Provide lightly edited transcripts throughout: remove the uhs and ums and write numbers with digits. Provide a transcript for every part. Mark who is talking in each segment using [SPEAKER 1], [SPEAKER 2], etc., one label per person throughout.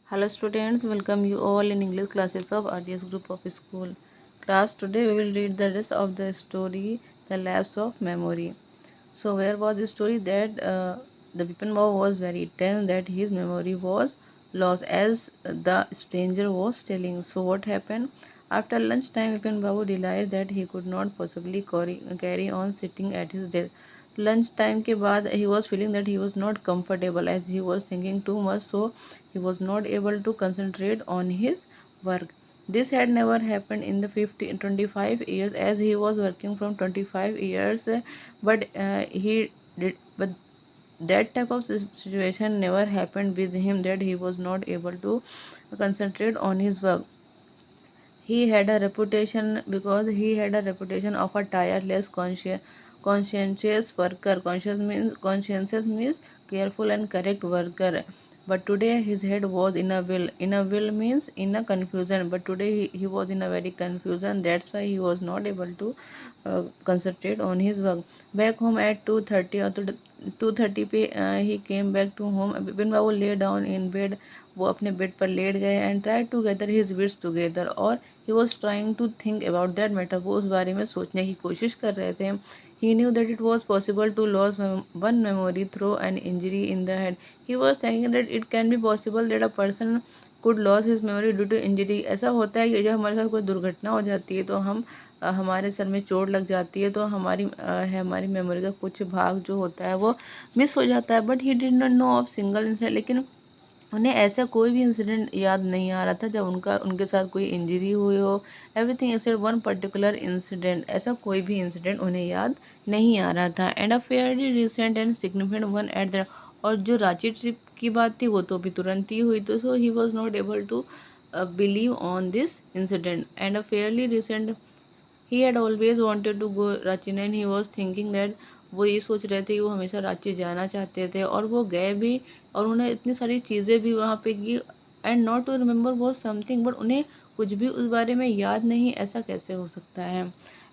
[SPEAKER 1] Hello students, welcome you all in English classes of RDS group of school. Class, today we will read the rest of the story, The Lapse of Memory. So where was the story that the Bipin Babu was very tense that his memory was lost as the stranger was telling. So what happened? After lunchtime, Bipin Babu realized that he could not possibly carry on sitting at his desk. Lunch time के बाद he was feeling that he was not comfortable as he was thinking too much, so he was not able to concentrate on his work. This had never happened in the 25 years as he was working from 25 years, but that type of situation never happened with him that he was not able to concentrate on his work. He had a reputation because he had a reputation of a tireless, conscientious worker. Conscientious means careful and correct worker. But today his head was in a will. In a will means in a confusion. But today he was in a very confusion. That's why he was not able to concentrate on his work. Back home at 2:30 or 2:30 पे he came back to home. When Babu lay down in bed, वो अपने bed पर लेट गए and try to gather his wits together, और he was trying to think about that matter. वो उस बारे में सोचने की कोशिश कर रहे थे. He knew that it was possible to lose one memory through an injury in the head. He was thinking that it can be possible that a person could lose his memory due to injury. ऐसा होता है कि जब हमारे साथ कोई दुर्घटना हो जाती है तो हम हमारे सर में चोट लग जाती है तो हमारी मेमोरी का कुछ भाग जो होता है वो मिस हो जाता है. But he did not know of single incident. लेकिन उन्हें ऐसा कोई भी इंसिडेंट याद नहीं आ रहा था जब उनके साथ कोई इंजरी हुई हो. Everything except one particular incident. ऐसा कोई भी इंसिडेंट उन्हें याद नहीं आ रहा था. And a fairly recent and significant one at the. और जो रांची ट्रिप की बात थी वो तो अभी तुरंत ही हुई, तो so he was not able to believe on this incident. And a fairly recent. He had always wanted to go Ranchi and he was thinking that. वो ये सोच रहे थे कि वो हमेशा रांची जाना चाहते थे और वो गए भी, और उन्हें इतनी सारी चीज़ें भी वहाँ पे की. And not to remember was something, but उन्हें कुछ भी उस बारे में याद नहीं. ऐसा कैसे हो सकता है.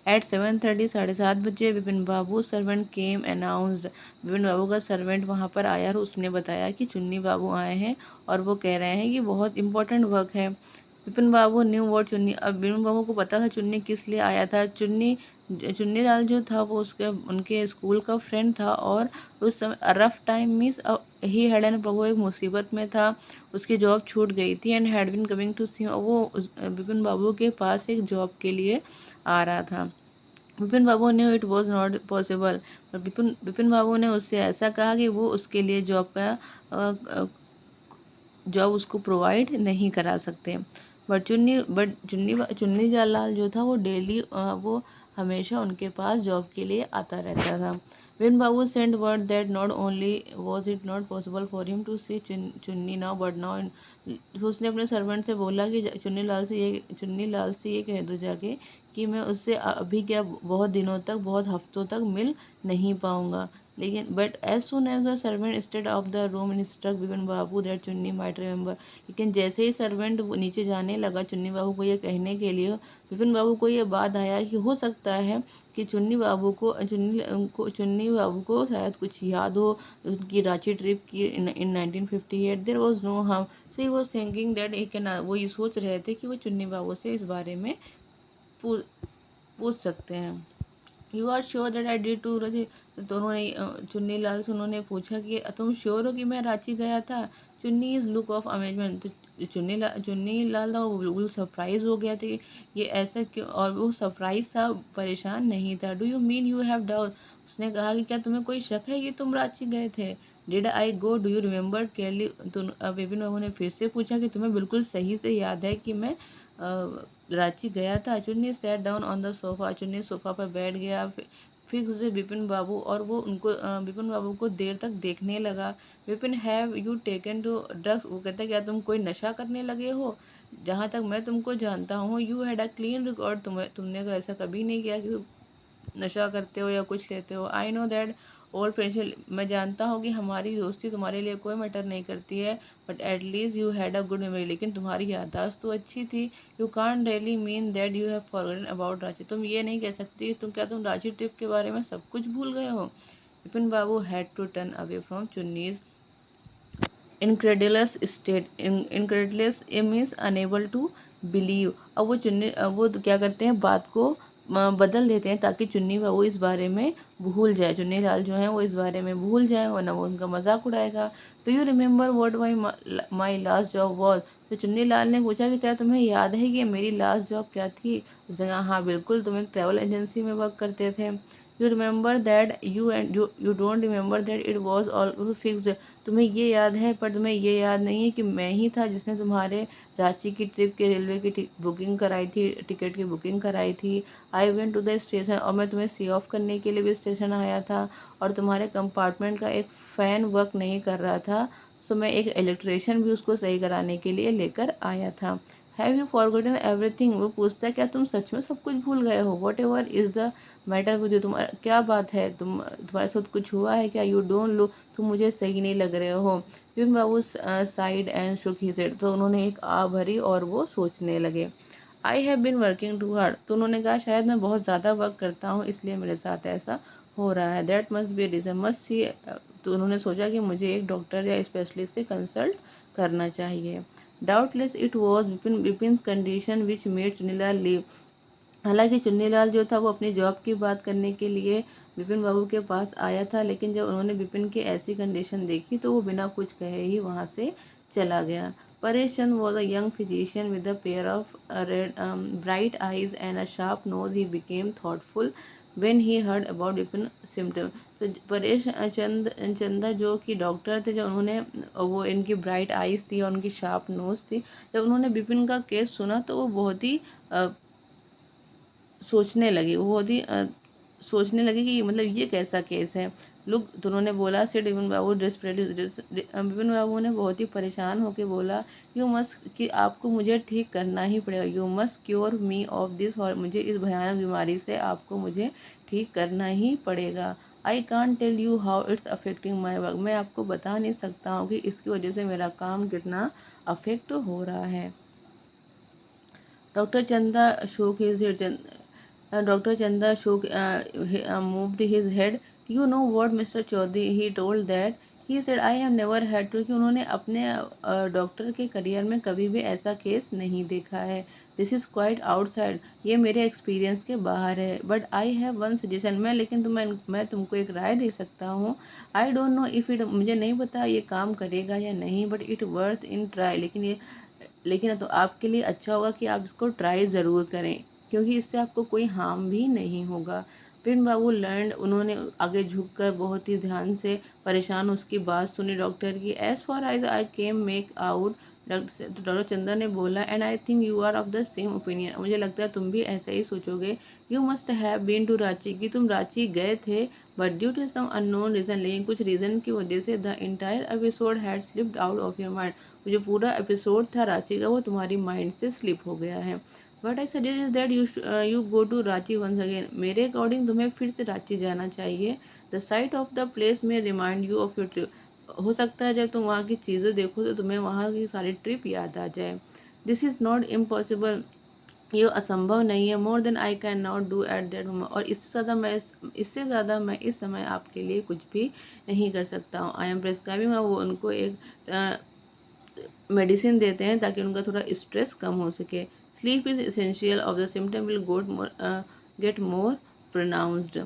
[SPEAKER 1] एट 7:30, 7:30 विपिन बाबू सर्वेंट केम अनाउंसड. विपिन बाबू का सर्वेंट वहाँ पर आया और उसने बताया कि चुन्नी बाबू आए हैं और वो कह रहे हैं कि बहुत इंपॉर्टेंट वर्क है. विपिन बाबू न्यू वर्ड चुन्नी. अब विपिन बाबू को पता था चुन्नी किस लिए आया था. चुन्नी लाल जो था वो उसके उनके स्कूल का फ्रेंड था, और उस समय rough time means he had an. वो एक मुसीबत में था, उसकी जॉब छूट गई थी and had been coming to see. वो विपिन बाबू के पास एक जॉब के लिए आ रहा था. विपिन बाबू ने इट वॉज नॉट पॉसिबल. पर विपिन बाबू ने उससे ऐसा कहा कि वो उसके लिए जॉब उसको प्रोवाइड नहीं करा सकते. चुन्नी लाल जो था वो डेली वो हमेशा उनके पास जॉब के लिए आता रहता था. Vipin Babu send word that not only was it not possible for him to see Chunni now but now. तो उसने अपने सर्वेंट से बोला कि चुन्नी लाल से ये कह दो जाके कि मैं उससे अभी क्या बहुत दिनों तक, बहुत हफ्तों तक मिल नहीं पाऊँगा. लेकिन but as soon as the servant stayed of the room instruct Vipin Babu that Chunni might remember. लेकिन जैसे ही सर्वेंट नीचे जाने लगा चुन्नी बाबू को ये कहने के लिए, विपिन बाबू को ये बात आया कि हो सकता है कि चुन्नी बाबू को शायद कुछ याद हो उनकी रांची ट्रिप की in 1958. There was no harm. So he was thinking that he can. वो ये सोच रहे थे कि वो चुन्नी बाबू से इस बारे में पूछ पूछ सकते हैं. You are sure that I did to रजे. तो उन्होंने चुन्नी लाल से उन्होंने पूछा कि तुम श्योर हो कि मैं रांची गया था. चुन्नी इज लुक ऑफ अमेजमेंट. तो चुन्नी लाल था वो बिल्कुल सरप्राइज हो गया था कि ये ऐसा क्यों, और वो सरप्राइज था, परेशान नहीं था. Do you mean you have doubt. उसने कहा कि क्या तुम्हें कोई शक है कि तुम रांची गए थे. Did I go do you remember clearly. तो विपिन बाबू ने फिर से पूछा कि तुम्हें बिल्कुल सही से याद है कि मैं रांची गया था. चुन्नी sat down on the sofa. चुन्नी सोफा पर बैठ गया. फिक्स विपिन बाबू, और वो उनको विपिन बाबू को देर तक देखने लगा. Vipin have you taken to drugs. वो कहता है क्या तुम कोई नशा करने लगे हो. जहाँ तक मैं तुमको जानता हूँ you had a clean record. तुमने तो ऐसा कभी नहीं किया कि नशा करते हो या कुछ लेते हो. I know that old friendship. मैं जानता हूँ कि हमारी दोस्ती तुम्हारे लिए कोई मैटर नहीं करती है, but at least you had a good memory. लेकिन तुम्हारी याददाश्त तो अच्छी थी. You can't really mean that you have forgotten about Ranchi. तुम ये नहीं कह सकती तुम रांची ट्रिप के बारे में सब कुछ भूल गए हो. Vipin Babu had to turn away from Chunni's incredulous state. Incredulous means unable to believe. अब वो तो क्या करते हैं, बात को बदल देते हैं ताकि चुन्नी बाबू इस बारे में भूल जाए, चुन्नी लाल जो है वो इस बारे में भूल जाए, वरना वो उनका मजाक उड़ाएगा। Do you remember what my last job was? तो चुन्नी लाल ने पूछा कि क्या तुम्हें याद है कि मेरी लास्ट जॉब क्या थी? उसने कहा हाँ बिल्कुल, तुम एक ट्रैवल एजेंसी में वर्क करते थे। You remember that you don't remember that it was all fixed? तुम्हें ये याद है पर तुम्हें ये याद नहीं है कि मैं ही था जिसने तुम्हारे रांची की ट्रिप के रेलवे की बुकिंग कराई थी, टिकट की बुकिंग कराई थी। I went to the station, और मैं तुम्हें सी ऑफ करने के लिए भी स्टेशन आया था, और तुम्हारे कंपार्टमेंट का एक फ़ैन वर्क नहीं कर रहा था, तो मैं एक इलेक्ट्रिशियन भी उसको सही कराने के लिए लेकर आया था। Have you forgotten everything? वो पूछता है क्या तुम सच में सब कुछ भूल गए हो? What ever is the matter with you? तुम्हारा क्या बात है, तुम्हारे साथ कुछ हुआ है क्या? यू डोंट लुक, तुम मुझे सही नहीं लग रहे हो। फिर Babu sighed and shook his head, तो उन्होंने एक आ भरी और वो सोचने लगे। I have been working too hard, तो उन्होंने कहा शायद मैं बहुत ज़्यादा वर्क करता हूँ इसलिए मेरे साथ ऐसा हो रहा है। That must be reason, must see, तो उन्होंने सोचा कि मुझे एक डॉक्टर या स्पेशलिस्ट से कंसल्ट करना चाहिए। Doubtless it was Vipin condition which made Chunilal leave. हालांकि चुन्नीलाल जो था वो अपनी जॉब की बात करने के लिए विपिन बाबू के पास आया था, लेकिन जब उन्होंने विपिन की ऐसी कंडीशन देखी तो वो बिना कुछ कहे ही वहाँ से चला गया। Paresh Chand was a young physician with a pair of red bright eyes and a sharp nose. He became thoughtful when he heard about Vipin symptom. तो परेश चंदा जो कि डॉक्टर थे, जब उन्होंने वो इनकी ब्राइट आईज थी और उनकी शार्प नोज थी, जब उन्होंने विपिन का केस सुना तो वो बहुत ही सोचने लगी, वो बहुत ही सोचने लगी कि मतलब ये कैसा केस है। लोग, तो उन्होंने बोला, सेड विपिन बाबू विपिन बाबू ने बहुत ही परेशान होकर बोला, यू मस्ट, कि आपको मुझे ठीक करना ही पड़ेगा। You must cure me of this, और मुझे इस भयानक बीमारी से आपको मुझे ठीक करना ही पड़ेगा। I can't tell you how it's affecting my work, मैं आपको बता नहीं सकता हूँ कि इसकी वजह से मेरा काम कितना अफेक्ट हो रहा है। डॉक्टर चंदा शोक his Dr. Chanda shook, moved his head. You know what, Mr. Chaudhary, he told that. He said, I have never had to, कि उन्होंने अपने डॉक्टर के करियर में कभी भी ऐसा केस नहीं देखा है। दिस इज़ क्वाइट आउटसाइड, ये मेरे एक्सपीरियंस के बाहर है। But I have one suggestion, लेकिन मैं तुमको एक राय दे सकता हूँ। I don't know if it, मुझे नहीं पता ये काम करेगा या नहीं, but it worth in try, लेकिन तो आपके लिए अच्छा होगा कि आप इसको ट्राई ज़रूर करें, क्योंकि इससे आपको कोई हार्म भी नहीं होगा। फिर बाबू लर्न, उन्होंने आगे झुककर बहुत ही ध्यान से परेशान उसकी बात सुनी डॉक्टर की। As far as I came make out, doctor Chandra ने बोला, and I think you are of the same opinion, मुझे लगता है तुम भी ऐसा ही सोचोगे। You must have been to Ranchi, कि तुम रांची गए थे, but due to some unknown reason, लेकिन कुछ रीज़न की वजह से the entire episode had slipped out of your mind, जो पूरा एपिसोड था रांची का वो तुम्हारी माइंड से स्लिप हो गया है। But I suggest is that you go to Ranchi once again, मेरे अकॉर्डिंग तुम्हें फिर से रांची जाना चाहिए। The sight of the place may remind you of your trip, हो सकता है जब तुम वहाँ की चीज़ें देखो तो तुम्हें वहाँ की सारी ट्रिप याद आ जाए। दिस इज़ नॉट इम्पॉसिबल, ये असंभव नहीं है। More than I can not do at that moment, और इससे ज़्यादा मैं इस समय आपके लिए कुछ भी नहीं कर सकता हूँ। आई एम प्रेस्क्राइबिंग, वो उनको एक मेडिसिन देते हैं ताकि उनका थोड़ा स्ट्रेस कम हो सके। Sleep is essential of the symptom will get more pronounced.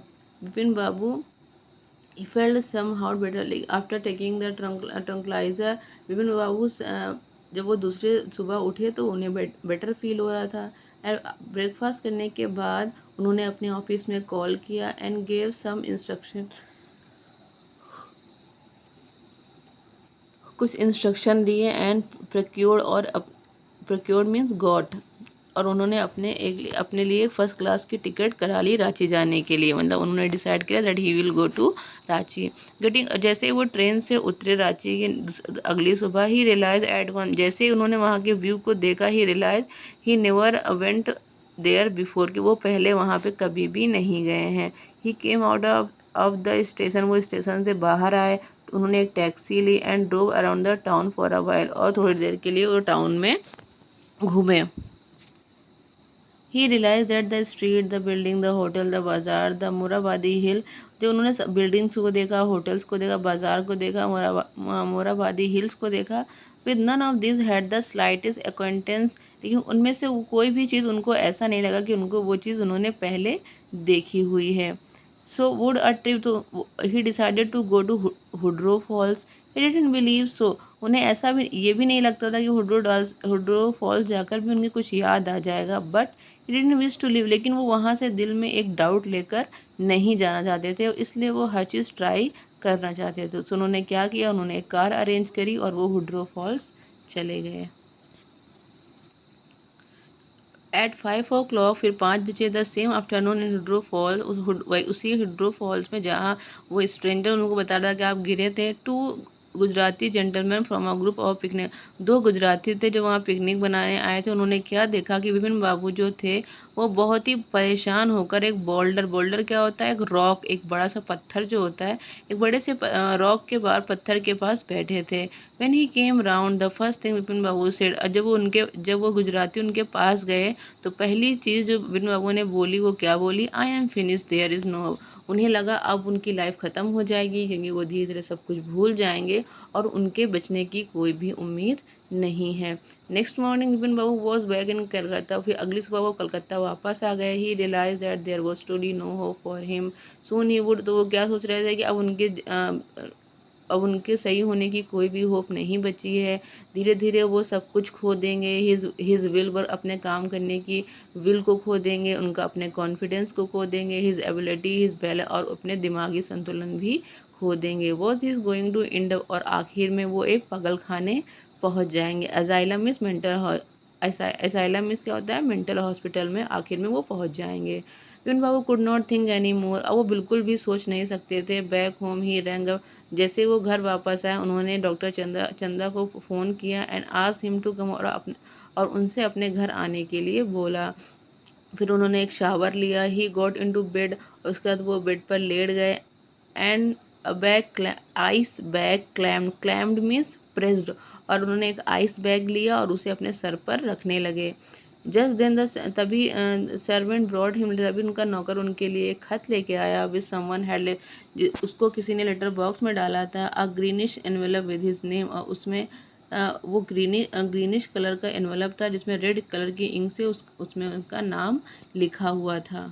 [SPEAKER 1] Vipin Babu he felt somehow better after taking the tranquilizer। Vipin Babu जब वो दूसरे सुबह उठे तो उन्हें बेटर फील हो रहा था। ब्रेकफास्ट करने के बाद उन्होंने अपने ऑफिस में कॉल किया एंड गेव सम इंस्ट्रक्शन, कुछ इंस्ट्रक्शन दिए, एंड प्रोक्योर्ड मीन्स गॉट, और उन्होंने अपने लिए फर्स्ट क्लास की टिकट करा ली रांची जाने के लिए, मतलब उन्होंने डिसाइड किया that he will go to Ranchi. Getting, जैसे ही वो ट्रेन से उतरे रांची की अगली सुबह, ही रियलाइज एट वन, जैसे ही उन्होंने वहाँ के व्यू को देखा, ही realize he never went there before, कि वो पहले वहाँ पे कभी भी नहीं गए हैं। He came out of the station, वो स्टेशन से बाहर आए, तो उन्होंने एक टैक्सी ली and drove around the town for a while, और थोड़ी देर के लिए वो टाउन में घूमे। He realize that the street, the building, the hotel, the bazaar, the Morabadi hill, जब उन्होंने बिल्डिंग्स को देखा, होटल्स को देखा, बाजार को देखा, मोराबादी हिल्स को देखा, with none of this had the slightest acquaintance, लेकिन उनमें से वो कोई भी चीज़ उनको ऐसा नहीं लगा कि उनको वो चीज़ उन्होंने पहले देखी हुई है। सो वुड अ ट्रिप, तो he decided to go to Hundru falls, he didn't believe so, उन्हें ऐसा भी ये भी नहीं लगता था कि हुड्रो फॉल्स जाकर भी उनके कुछ याद आ जाएगा, but he didn't wish to live, लेकिन वो वहाँ से दिल में एक डाउट लेकर नहीं जाना चाहते थे, इसलिए वो हर चीज़ ट्राई करना चाहते थे। तो उन्होंने क्या किया, उन्होंने एक कार अरेंज करी और वो हुड्रो फॉल्स चले गए। एट 5 o'clock, फिर 5 बजे, the same afternoon in Hundru falls, उसी हुड्रो फॉल्स में जहाँ वो स्ट्रेंजर उनको बता रहा कि आप गिरे थे, two Gujarati gentleman from a group of picnic, दो गुजराती थे जो वहाँ पिकनिक बनाने आए थे, उन्होंने क्या देखा कि विपिन बाबू जो थे वो बहुत ही परेशान होकर एक बोल्डर, बोल्डर क्या होता है, एक रॉक, एक बड़ा सा पत्थर जो होता है, एक बड़े से रॉक के पास, पत्थर के पास बैठे थे। When he came round, the first thing Vipin Babu said, जब वो गुजराती उनके पास गए तो पहली चीज़ जो विपिन बाबू ने बोली वो क्या बोली, I am finish, there is no. उन्हें लगा अब उनकी लाइफ ख़त्म हो जाएगी, क्योंकि वो धीरे धीरे सब कुछ भूल जाएंगे और उनके बचने की कोई भी उम्मीद नहीं है। Next morning Vipin Babu was back in Calcutta, फिर अगली सुबह वो कलकत्ता वापस आ गए। He realize that there was today no hope for him soon he would, तो वो क्या सोच रहे थे कि अब उनके सही होने की कोई भी होप नहीं बची है, धीरे धीरे वो सब कुछ खो देंगे, हिज विल पर, अपने काम करने की विल को खो देंगे, उनका अपने कॉन्फिडेंस को खो देंगे, हिज एबिलिटी, हिज बैलेंस, और अपने दिमागी संतुलन भी खो देंगे। Was is going to end, और आखिर में वो एक पागल खाने पहुँच जाएंगे। Asylum is mental, asylum means क्या होता है, मेंटल हॉस्पिटल में आखिर में वो पहुंच जाएंगे। Vipin Babu could not think any more, अब वो बिल्कुल भी सोच नहीं सकते थे। बैक होम ही रैंग, जैसे वो घर वापस आए उन्होंने डॉक्टर चंदा को फ़ोन किया and asked him to come, और उनसे अपने घर आने के लिए बोला। फिर उन्होंने एक शावर लिया, ही गॉट इनटू बेड, उसके बाद वो बेड पर लेट गए, and ice bag claimed means pressed, और उन्होंने एक आइस बैग लिया और उसे अपने सर पर रखने लगे। जस्ट देन द तभी सर्वेंट ब्रॉड हिम, तभी उनका नौकर उनके लिए एक खत लेके आया, विच समवन हैड, उसको किसी ने लेटर बॉक्स में डाला था, a greenish envelope with his name, और उसमें वो ग्रीनिश कलर का एनवेलप था जिसमें रेड कलर की इंक से उसमें उनका नाम लिखा हुआ था।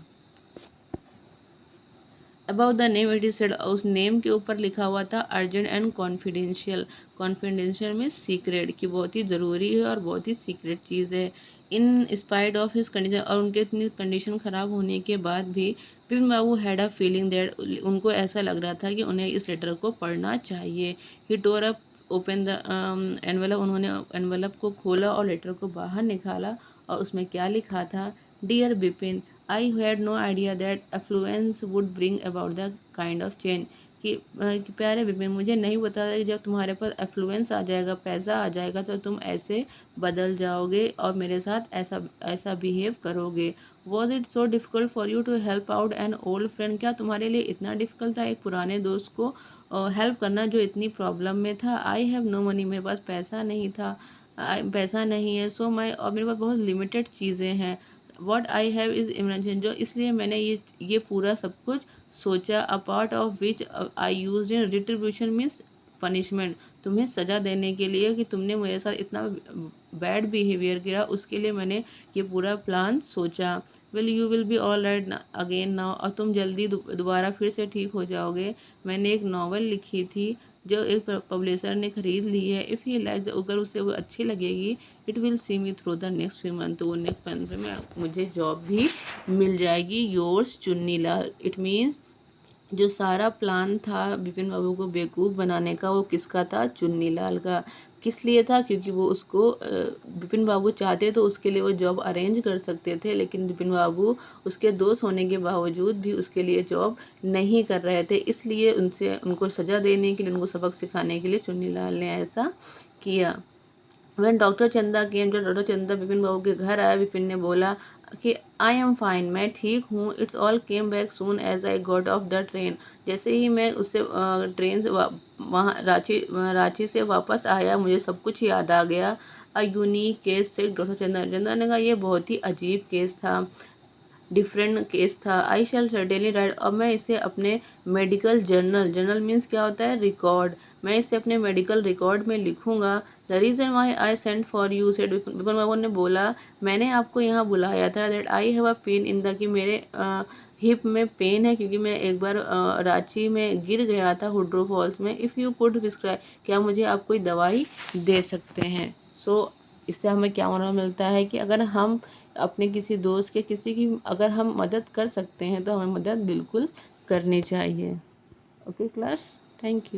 [SPEAKER 1] About the name it is said, उस नेम के ऊपर लिखा हुआ था अर्जेंट एंड कॉन्फिडेंशियल, कॉन्फिडेंशियल में सीक्रेट, की बहुत ही ज़रूरी है और बहुत ही सीक्रेट चीज़ है। In spite of his condition, और उनके इतनी कंडीशन ख़राब होने के बाद भी Vipin Babu had a feeling that, उनको ऐसा लग रहा था कि उन्हें इस लेटर को पढ़ना चाहिए। ही टोर अप ओपन द एनवेलप, उन्होंने एनवेलप को खोला और लेटर को बाहर निकाला, और उसमें क्या लिखा था, dear Bipin, I had no idea that affluence would bring about the kind of change, कि प्यारे विपिन, मुझे नहीं पता था कि जब तुम्हारे पास एफ्लुएंस आ जाएगा, पैसा आ जाएगा, तो तुम ऐसे बदल जाओगे और मेरे साथ ऐसा ऐसा बिहेव करोगे। Was it so difficult for you to help out an old friend, क्या तुम्हारे लिए इतना डिफ़िकल्ट था एक पुराने दोस्त को हेल्प करना जो इतनी प्रॉब्लम में था। आई हैव नो मनी, मेरे पास पैसा नहीं था, पैसा नहीं है, सो माई, और मेरे पास बहुत लिमिटेड चीज़ें हैं, what I have is imagine, जो इसलिए मैंने ये पूरा सब कुछ सोचा। A part of which I use in retribution means punishment, तुम्हें सज़ा देने के लिए कि तुमने मेरे साथ इतना बैड बिहेवियर किया, उसके लिए मैंने ये पूरा प्लान सोचा। Will you will be all right again now, और तुम जल्दी दोबारा फिर से ठीक हो जाओगे। मैंने एक नावल लिखी थी जो एक पब्लिशर ने खरीद ली है, इफ़ ही लाइक, अगर उसे वो अच्छी लगेगी, it will see me through the next few month, तो वो नेक्स्ट मंथ में मुझे जॉब भी मिल जाएगी। Yours Chunni Lal, it means जो सारा प्लान था विपिन बाबू को बेवकूफ़ बनाने का, वो किसका था, चुन्नी लाल का। किस लिए था, क्योंकि वो उसको विपिन बाबू चाहते तो उसके लिए वो जॉब अरेंज कर सकते थे, लेकिन विपिन बाबू उसके दोस्त होने के बावजूद भी उसके लिए जॉब नहीं कर रहे थे, इसलिए उनको सज़ा देने के लिए, उनको सबक सिखाने के लिए चुन्नी लाल ने ऐसा किया। वैन डॉक्टर चंदा केम, जब डॉक्टर चंदा विपिन बाबू के घर आया, विपिन ने बोला कि आई एम फाइन, मैं ठीक हूँ। It's all came back soon as I got off the train, जैसे ही मैं उससे ट्रेन से वहाँ रांची से वापस आया, मुझे सब कुछ याद आ गया। A unique case said doctor Chandan. Chandan ने कहा ये बहुत ही अजीब केस था, डिफरेंट केस था। आई शैल सर्टेनली राइट, अब मैं इसे अपने मेडिकल जर्नल, जर्नल मीन्स क्या होता है, रिकॉर्ड, मैं इसे अपने मेडिकल रिकॉर्ड में लिखूंगा। The reason why I sent for you said Vipin Babu ने बोला, मैंने आपको यहाँ बुलाया था, that I have a pain in the, कि मेरे हिप में पेन है क्योंकि मैं एक बार रांची में गिर गया था हुड्रो फॉल्स में। इफ़ यू कुड प्रिस्क्राइब, क्या मुझे आप कोई दवाई दे सकते हैं। सो इससे हमें क्या मालूम मिलता है कि अगर हम अपने किसी दोस्त के किसी की अगर हम मदद कर सकते हैं तो हमें मदद बिल्कुल करनी चाहिए। Okay class, thank you.